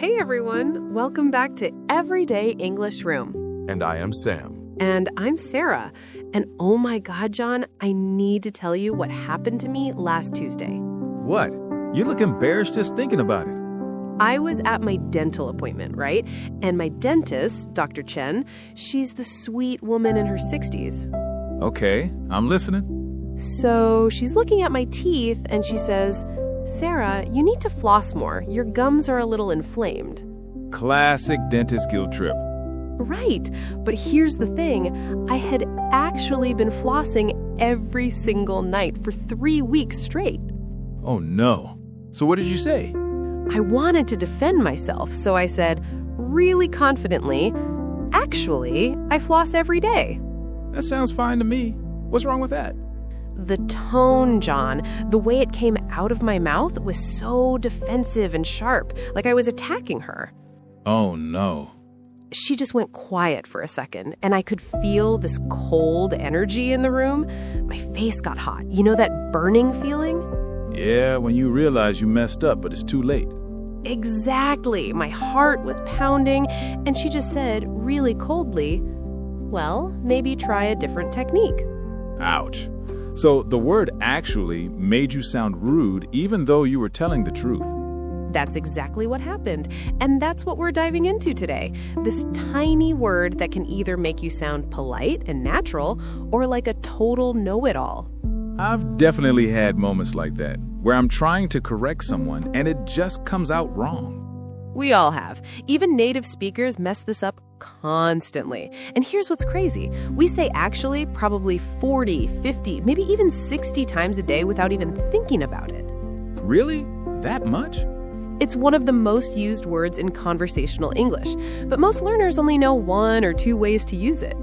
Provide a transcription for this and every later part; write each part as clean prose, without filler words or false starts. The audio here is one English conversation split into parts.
Hey everyone, welcome back to Everyday English Room. And I am Sam. And I'm Sarah. And oh my God, John, I need to tell you what happened to me last Tuesday. What? You look embarrassed just thinking about it. I was at my dental appointment, right? And my dentist, Dr. Chen, she's the sweet woman in her 60s. Okay, I'm listening. So she's looking at my teeth and she says, Sarah, you need to floss more. Your gums are a little inflamed. Classic dentist guilt trip. Right, but here's the thing. I had actually been flossing every single night for 3 weeks straight. Oh no. So what did you say? I wanted to defend myself, so I said, really confidently, actually, I floss every day. That sounds fine to me. What's wrong with that? The tone, John, the way it came out of my mouth was so defensive and sharp, like I was attacking her. Oh no. She just went quiet for a second, and I could feel this cold energy in the room. My face got hot. You know that burning feeling? Yeah, when you realize you messed up, but it's too late. Exactly. My heart was pounding, and she just said, really coldly, well, maybe try a different technique. Ouch. So the word actually made you sound rude even though you were telling the truth. That's exactly what happened, and that's what we're diving into today. This tiny word that can either make you sound polite and natural or like a total know-it-all. I've definitely had moments like that, where I'm trying to correct someone and it just comes out wrong. We all have. Even native speakers mess this up constantly. And here's what's crazy. We say actually probably 40, 50, maybe even 60 times a day without even thinking about it. Really? That much? It's one of the most used words in conversational English, but most learners only know 1 or 2 ways to use it.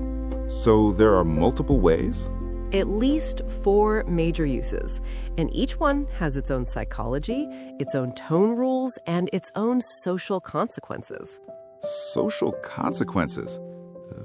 So there are multiple ways? At least 4 major uses, and each one has its own psychology, its own tone rules, and its own social consequences. Social consequences?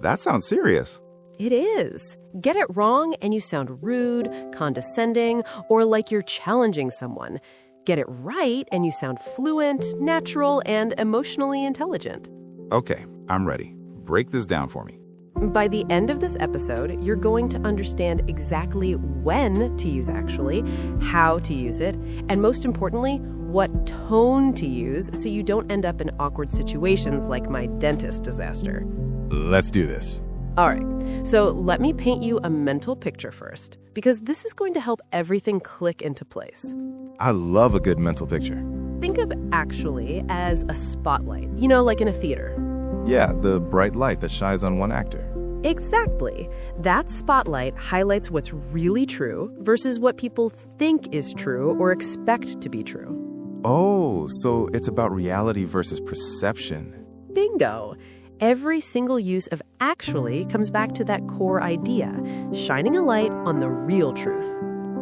That sounds serious. It is. Get it wrong and you sound rude, condescending, or like you're challenging someone. Get it right and you sound fluent, natural, and emotionally intelligent. Okay, I'm ready. Break this down for me. By the end of this episode, you're going to understand exactly when to use actually, how to use it, and most importantly, what tone to use so you don't end up in awkward situations like my dentist disaster. Let's do this. All right, so let me paint you a mental picture first, because this is going to help everything click into place. I love a good mental picture. Think of actually as a spotlight, you know, like in a theater. Yeah, the bright light that shines on one actor. Exactly. That spotlight highlights what's really true versus what people think is true or expect to be true. Oh, so it's about reality versus perception. Bingo. Every single use of actually comes back to that core idea, shining a light on the real truth.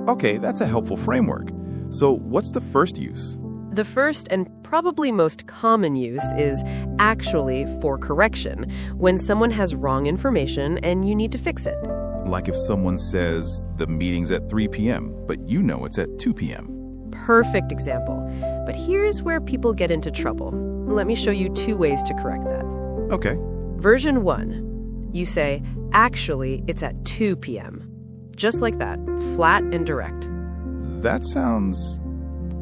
Okay, that's a helpful framework. So what's the first use? The first and probably most common use is actually for correction, when someone has wrong information and you need to fix it. Like if someone says the meeting's at 3 p.m., but you know it's at 2 p.m. Perfect example. But here's where people get into trouble. Let me show you 2 ways to correct that. Okay. Version 1. You say, actually, it's at 2 p.m. Just like that, flat and direct. That sounds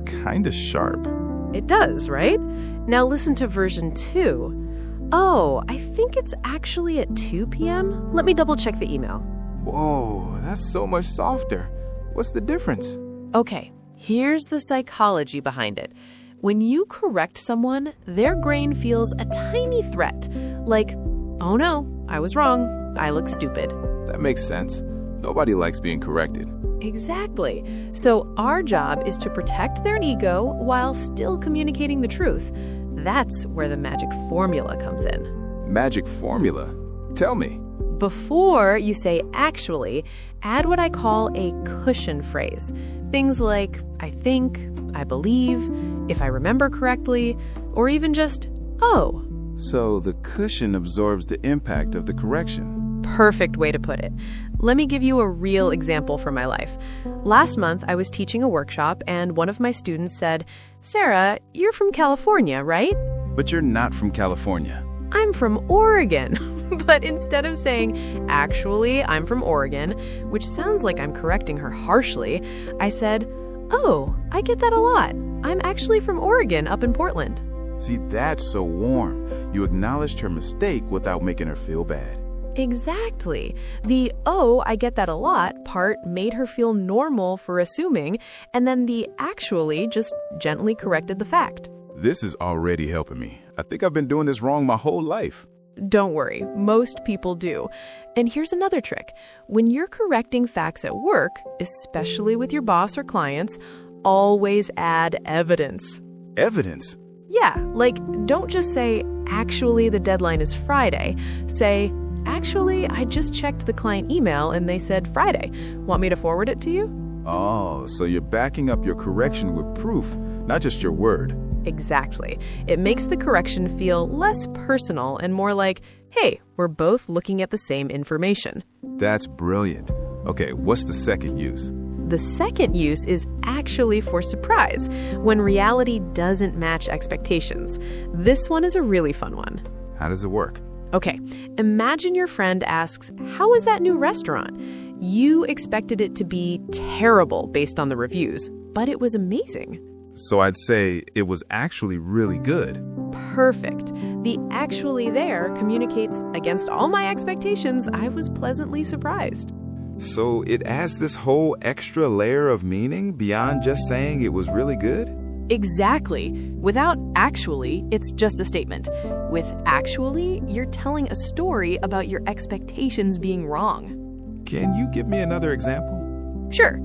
kind of sharp. It does, right? Now listen to version 2. Oh, I think it's actually at 2 p.m. Let me double check the email. Whoa, that's so much softer. What's the difference? Okay, here's the psychology behind it. When you correct someone, their brain feels a tiny threat, like, oh no, I was wrong, I look stupid. That makes sense. Nobody likes being corrected. Exactly. So our job is to protect their ego while still communicating the truth. That's where the magic formula comes in. Magic formula? Tell me. Before you say actually, add what I call a cushion phrase. Things like, I think, I believe, if I remember correctly, or even just, oh. So the cushion absorbs the impact of the correction. Perfect way to put it. Let me give you a real example from my life. Last month, I was teaching a workshop, and one of my students said, Sarah, you're from California, right? but you're not from California. I'm from Oregon. But instead of saying, actually, I'm from Oregon, which sounds like I'm correcting her harshly, I said, oh, I get that a lot. I'm actually from Oregon, up in Portland. See, that's so warm. You acknowledged her mistake without making her feel bad. Exactly. The, oh, I get that a lot part made her feel normal for assuming, and then the actually just gently corrected the fact. This is already helping me. I think I've been doing this wrong my whole life. Don't worry, most people do. And here's another trick. When you're correcting facts at work, especially with your boss or clients, always add evidence. Evidence? Yeah, like don't just say, actually, the deadline is Friday. Say, actually, I just checked the client email and they said Friday. Want me to forward it to you? Oh, so you're backing up your correction with proof, not just your word. Exactly. It makes the correction feel less personal and more like, hey, we're both looking at the same information. That's brilliant. Okay, what's the second use? The second use is actually for surprise, when reality doesn't match expectations. This one is a really fun one. How does it work? Okay, imagine your friend asks, how was that new restaurant? You expected it to be terrible based on the reviews, but it was amazing. So I'd say it was actually really good. Perfect. The actually there communicates against all my expectations. I was pleasantly surprised. So it adds this whole extra layer of meaning beyond just saying it was really good? Exactly. Without actually, it's just a statement. With actually, you're telling a story about your expectations being wrong. Can you give me another example? Sure.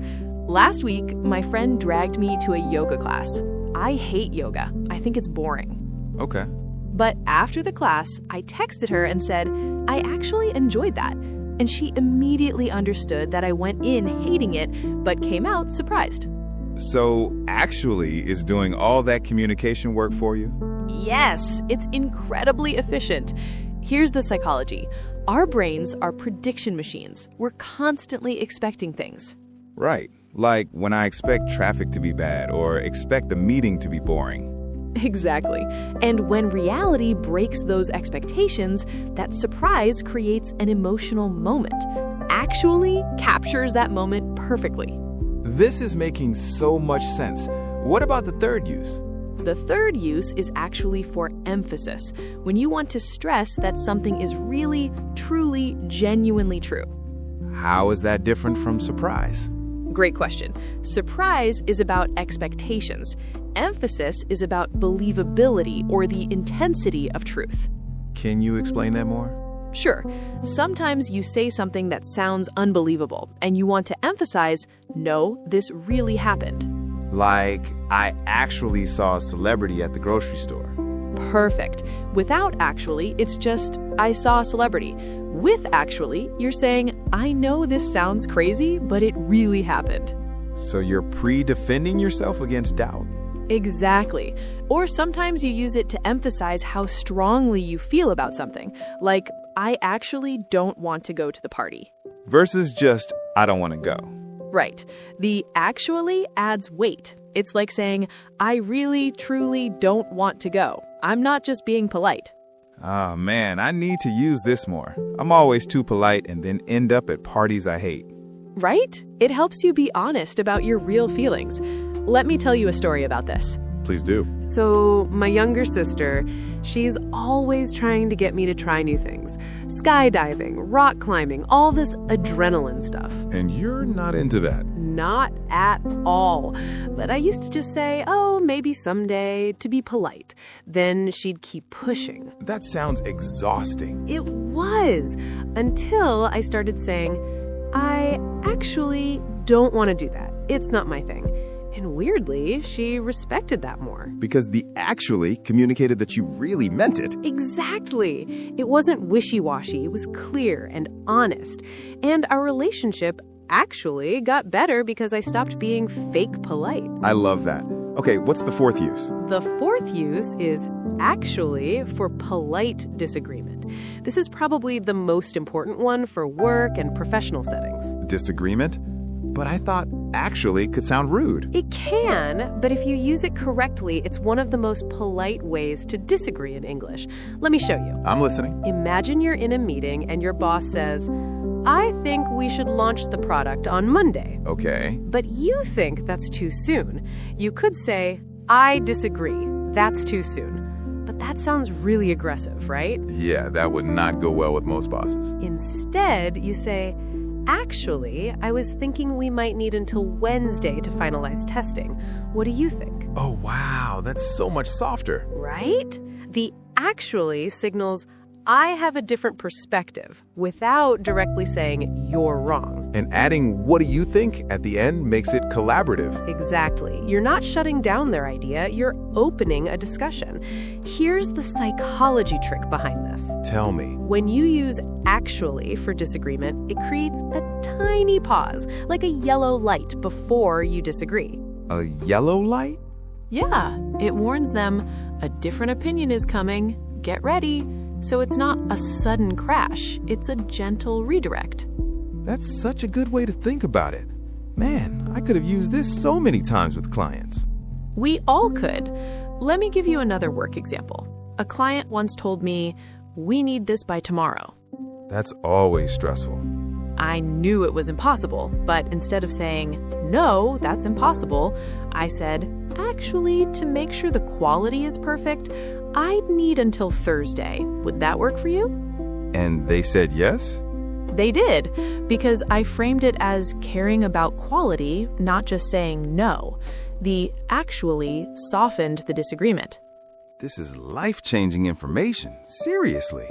Last week, my friend dragged me to a yoga class. I hate yoga. I think it's boring. Okay. But after the class, I texted her and said, I actually enjoyed that. And she immediately understood that I went in hating it, but came out surprised. So actually is doing all that communication work for you? Yes, it's incredibly efficient. Here's the psychology. Our brains are prediction machines. We're constantly expecting things. Right. Like when I expect traffic to be bad or expect a meeting to be boring. Exactly. And when reality breaks those expectations, that surprise creates an emotional moment. Actually captures that moment perfectly. This is making so much sense. What about the third use? The third use is actually for emphasis, when you want to stress that something is really, truly, genuinely true. How is that different from surprise? Great question. Surprise is about expectations. Emphasis is about believability or the intensity of truth. Can you explain that more? Sure. Sometimes you say something that sounds unbelievable, and you want to emphasize, no, this really happened. Like, I actually saw a celebrity at the grocery store. Perfect. Without actually, it's just, I saw a celebrity. With actually, you're saying, I know this sounds crazy, but it really happened. So you're pre-defending yourself against doubt. Exactly. Or sometimes you use it to emphasize how strongly you feel about something, like, I actually don't want to go to the party. Versus just, I don't want to go. Right. The actually adds weight. It's like saying, I really, truly don't want to go. I'm not just being polite. Oh man, I need to use this more. I'm always too polite and then end up at parties I hate. Right? It helps you be honest about your real feelings. Let me tell you a story about this. Please do. So, my younger sister, she's always trying to get me to try new things. Skydiving, rock climbing, all this adrenaline stuff. And you're not into that. Not at all. But I used to just say, oh, maybe someday, to be polite. Then she'd keep pushing. That sounds exhausting. It was, until I started saying, I actually don't want to do that. It's not my thing. And weirdly, she respected that more. Because the actually communicated that you really meant it. Exactly. It wasn't wishy-washy. It was clear and honest. And our relationship actually got better because I stopped being fake polite. I love that. Okay, what's the fourth use? The fourth use is actually for polite disagreement. This is probably the most important one for work and professional settings. Disagreement? But I thought actually could sound rude. It can, but if you use it correctly, it's one of the most polite ways to disagree in English. Let me show you. I'm listening. Imagine you're in a meeting and your boss says, I think we should launch the product on Monday. Okay. But you think that's too soon. You could say, I disagree. That's too soon. But that sounds really aggressive, right? Yeah, that would not go well with most bosses. Instead, you say, actually, I was thinking we might need until Wednesday to finalize testing. What do you think? Oh, wow, that's so much softer. Right? The actually signals, I have a different perspective, without directly saying you're wrong. And adding what do you think at the end makes it collaborative. Exactly. You're not shutting down their idea, you're opening a discussion. Here's the psychology trick behind this. Tell me. When you use actually for disagreement, it creates a tiny pause, like a yellow light before you disagree. A yellow light? Yeah, it warns them a different opinion is coming. Get ready. So it's not a sudden crash, it's a gentle redirect. That's such a good way to think about it. Man, I could have used this so many times with clients. We all could. Let me give you another work example. A client once told me, we need this by tomorrow. That's always stressful. I knew it was impossible, but instead of saying, no, that's impossible, I said, actually, to make sure the quality is perfect, I'd need until Thursday. Would that work for you? And they said yes? They did, because I framed it as caring about quality, not just saying no. The actually softened the disagreement. This is life-changing information. Seriously.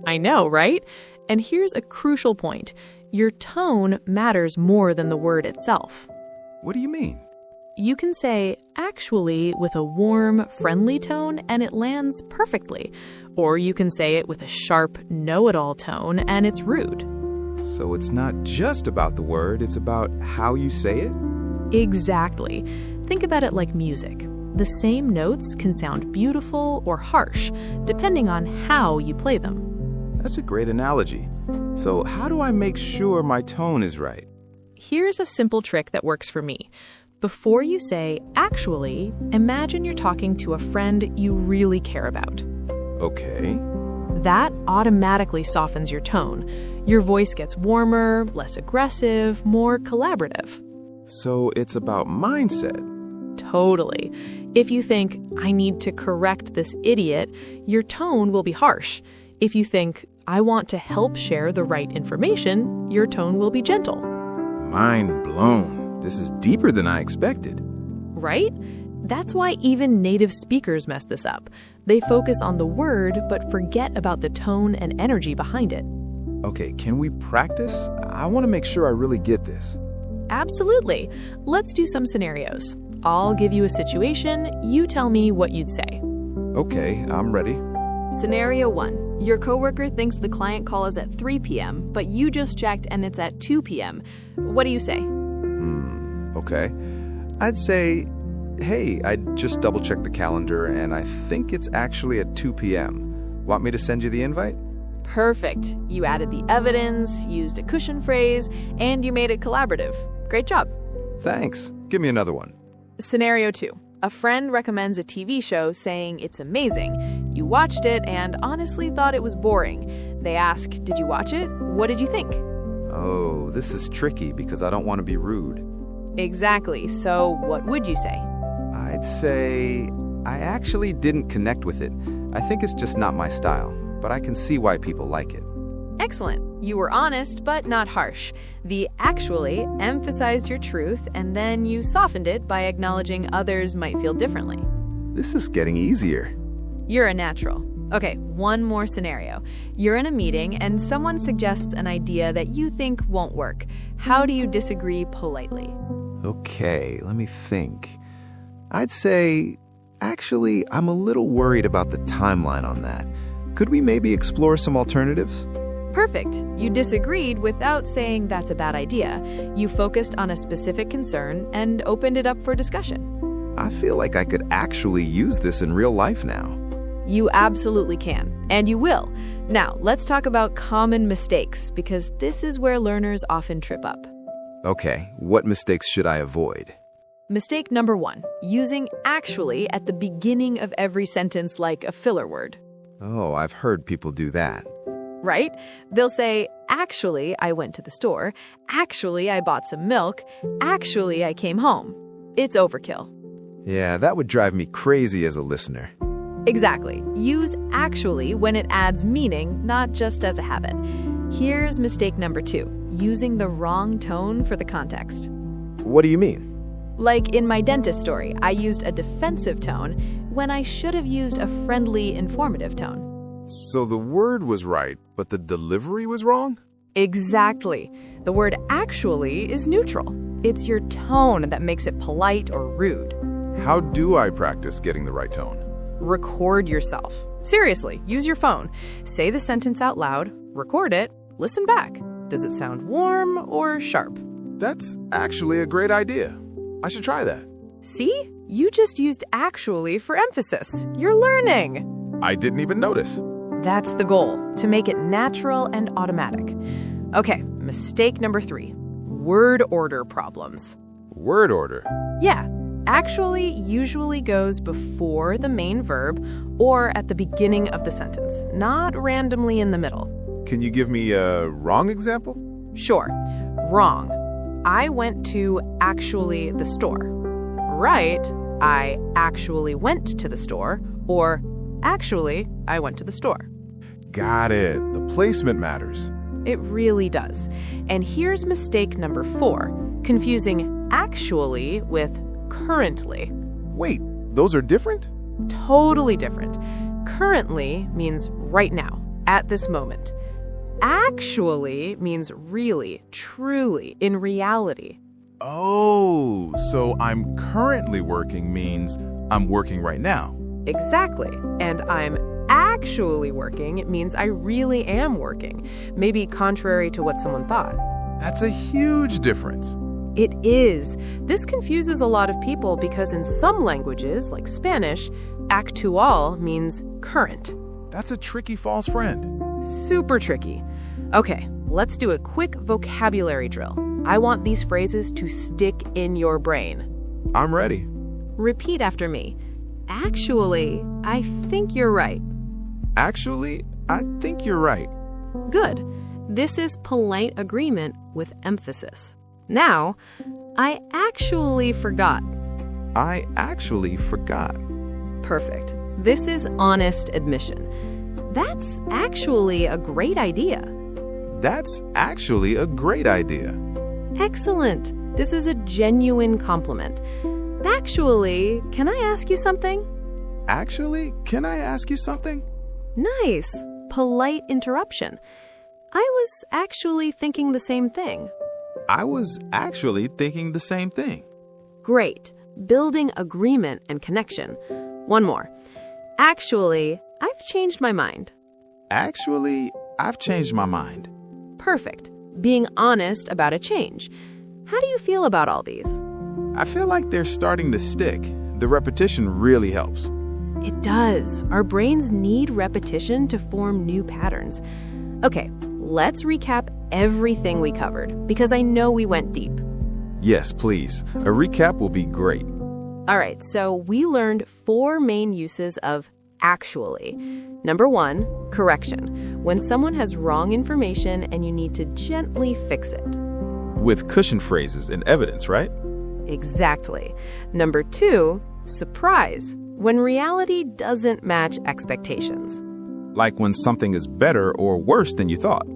I know, right? And here's a crucial point. Your tone matters more than the word itself. What do you mean? You can say actually with a warm, friendly tone and it lands perfectly. Or you can say it with a sharp, know-it-all tone and it's rude. So it's not just about the word, it's about how you say it? Exactly. Think about it like music. The same notes can sound beautiful or harsh, depending on how you play them. That's a great analogy. So how do I make sure my tone is right? Here's a simple trick that works for me. Before you say, actually, imagine you're talking to a friend you really care about. Okay. That automatically softens your tone. Your voice gets warmer, less aggressive, more collaborative. So it's about mindset. Totally. If you think, I need to correct this idiot, your tone will be harsh. If you think, I want to help share the right information, your tone will be gentle. Mind blown. This is deeper than I expected. Right? That's why even native speakers mess this up. They focus on the word, but forget about the tone and energy behind it. Okay, can we practice? I want to make sure I really get this. Absolutely. Let's do some scenarios. I'll give you a situation. You tell me what you'd say. Okay, I'm ready. Scenario 1. Your coworker thinks the client call is at 3 p.m., but you just checked and it's at 2 p.m. What do you say? Okay. I'd say, hey, I just double-checked the calendar and I think it's actually at 2 p.m. Want me to send you the invite? Perfect. You added the evidence, used a cushion phrase, and you made it collaborative. Great job. Thanks. Give me another one. Scenario 2. A friend recommends a TV show saying it's amazing. You watched it and honestly thought it was boring. They ask, did you watch it? What did you think? Oh, this is tricky because I don't want to be rude. Exactly. So what would you say? I'd say I actually didn't connect with it. I think it's just not my style, but I can see why people like it. Excellent. You were honest, but not harsh. The actually emphasized your truth, and then you softened it by acknowledging others might feel differently. This is getting easier. You're a natural. Okay, one more scenario. You're in a meeting and someone suggests an idea that you think won't work. How do you disagree politely? Okay, let me think. I'd say, actually, I'm a little worried about the timeline on that. Could we maybe explore some alternatives? Perfect. You disagreed without saying that's a bad idea. You focused on a specific concern and opened it up for discussion. I feel like I could actually use this in real life now. You absolutely can, and you will. Now, let's talk about common mistakes, because this is where learners often trip up. Okay, what mistakes should I avoid? Mistake number 1, using actually at the beginning of every sentence like a filler word. Oh, I've heard people do that. Right? They'll say, actually, I went to the store. Actually, I bought some milk. Actually, I came home. It's overkill. Yeah, that would drive me crazy as a listener. Exactly. Use actually when it adds meaning, not just as a habit. Here's mistake number 2, using the wrong tone for the context. What do you mean? Like in my dentist story, I used a defensive tone when I should have used a friendly, informative tone. So the word was right, but the delivery was wrong? Exactly. The word actually is neutral. It's your tone that makes it polite or rude. How do I practice getting the right tone? Record yourself. Seriously, use your phone. Say the sentence out loud, record it, listen back. Does it sound warm or sharp? That's actually a great idea. I should try that. See? You just used actually for emphasis. You're learning. I didn't even notice. That's the goal, to make it natural and automatic. Okay, mistake number 3. Word order problems. Word order? Yeah, actually usually goes before the main verb or at the beginning of the sentence, not randomly in the middle. Can you give me a wrong example? Sure. Wrong. I went to actually the store. Right. I actually went to the store. Or actually, I went to the store. Got it. The placement matters. It really does. And here's mistake number 4, confusing actually with currently. Wait, those are different? Totally different. Currently means right now, at this moment. Actually means really, truly, in reality. Oh, so I'm currently working means I'm working right now. Exactly. And I'm actually working means I really am working, maybe contrary to what someone thought. That's a huge difference. It is. This confuses a lot of people because in some languages, like Spanish, actual means current. That's a tricky false friend. Super tricky. Okay, let's do a quick vocabulary drill. I want these phrases to stick in your brain. I'm ready. Repeat after me. Actually, I think you're right. Actually, I think you're right. Good. This is polite agreement with emphasis. Now, I actually forgot. I actually forgot. Perfect. This is honest admission. That's actually a great idea. That's actually a great idea. Excellent. This is a genuine compliment. Actually, can I ask you something? Actually, can I ask you something? Nice. Polite interruption. I was actually thinking the same thing. I was actually thinking the same thing. Great. Building agreement and connection. One more. Actually, I've changed my mind. Actually, I've changed my mind. Perfect. Being honest about a change. How do you feel about all these? I feel like they're starting to stick. The repetition really helps. It does. Our brains need repetition to form new patterns. Okay, let's recap everything we covered, because I know we went deep. Yes, please. A recap will be great. All right, so we learned 4 main uses of actually. Number 1, correction. When someone has wrong information and you need to gently fix it. With cushion phrases and evidence, right? Exactly. Number 2, surprise. When reality doesn't match expectations. Like when something is better or worse than you thought.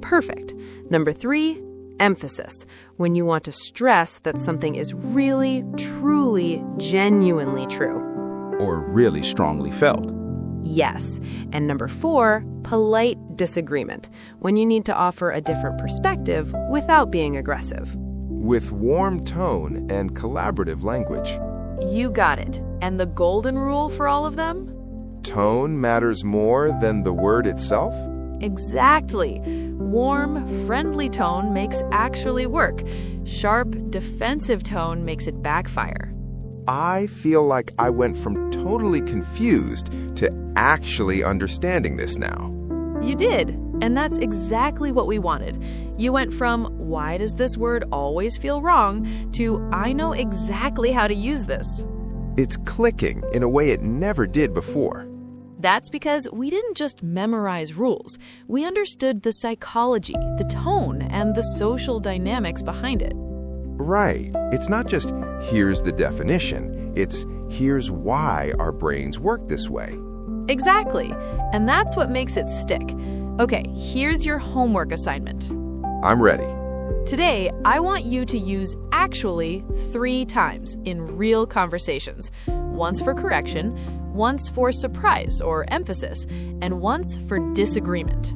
Perfect. Number 3, emphasis. When you want to stress that something is really, truly, genuinely true. Or really strongly felt. Yes. And number 4, polite disagreement. When you need to offer a different perspective without being aggressive. With warm tone and collaborative language. You got it. And the golden rule for all of them? Tone matters more than the word itself? Exactly. Warm, friendly tone makes actually work. Sharp, defensive tone makes it backfire. I feel like I went from totally confused to actually understanding this now. You did. And that's exactly what we wanted. You went from, why does this word always feel wrong, to, I know exactly how to use this. It's clicking in a way it never did before. That's because we didn't just memorize rules. We understood the psychology, the tone, and the social dynamics behind it. Right. It's not just, here's the definition. It's, here's why our brains work this way. Exactly. And that's what makes it stick. Okay, here's your homework assignment. I'm ready. Today, I want you to use actually 3 times in real conversations. Once for correction, once for surprise or emphasis, and once for disagreement.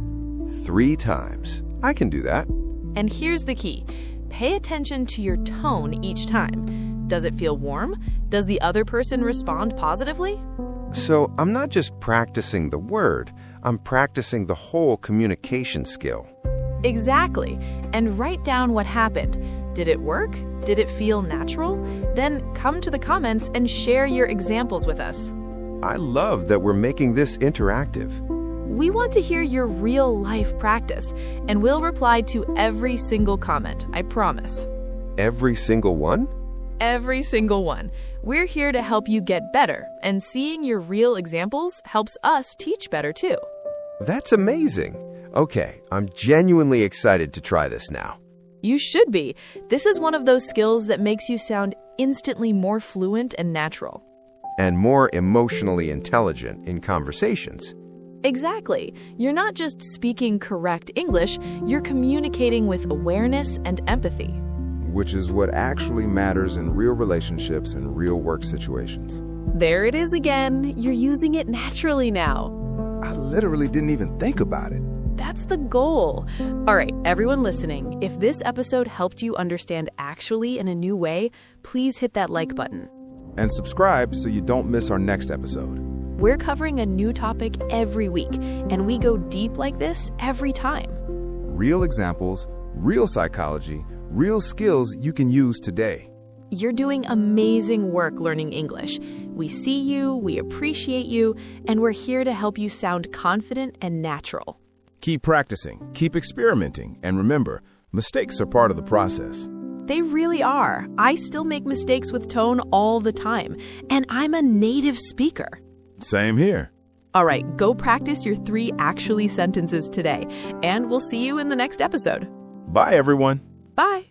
3 times. I can do that. And here's the key. Pay attention to your tone each time. Does it feel warm? Does the other person respond positively? So I'm not just practicing the word, I'm practicing the whole communication skill. Exactly. And write down what happened. Did it work? Did it feel natural? Then come to the comments and share your examples with us. I love that we're making this interactive. We want to hear your real-life practice, and we'll reply to every single comment, I promise. Every single one? Every single one. We're here to help you get better, and seeing your real examples helps us teach better too. That's amazing. Okay, I'm genuinely excited to try this now. You should be. This is one of those skills that makes you sound instantly more fluent and natural. And more emotionally intelligent in conversations. Exactly. You're not just speaking correct English, you're communicating with awareness and empathy. Which is what actually matters in real relationships and real work situations. There it is again. You're using it naturally now. I literally didn't even think about it. That's the goal. All right, everyone listening, if this episode helped you understand actually in a new way, please hit that like button. And subscribe so you don't miss our next episode. We're covering a new topic every week, and we go deep like this every time. Real examples, real psychology, real skills you can use today. You're doing amazing work learning English. We see you, we appreciate you, and we're here to help you sound confident and natural. Keep practicing, keep experimenting, and remember, mistakes are part of the process. They really are. I still make mistakes with tone all the time, and I'm a native speaker. Same here. All right, go practice your 3 actually sentences today, and we'll see you in the next episode. Bye, everyone. Bye.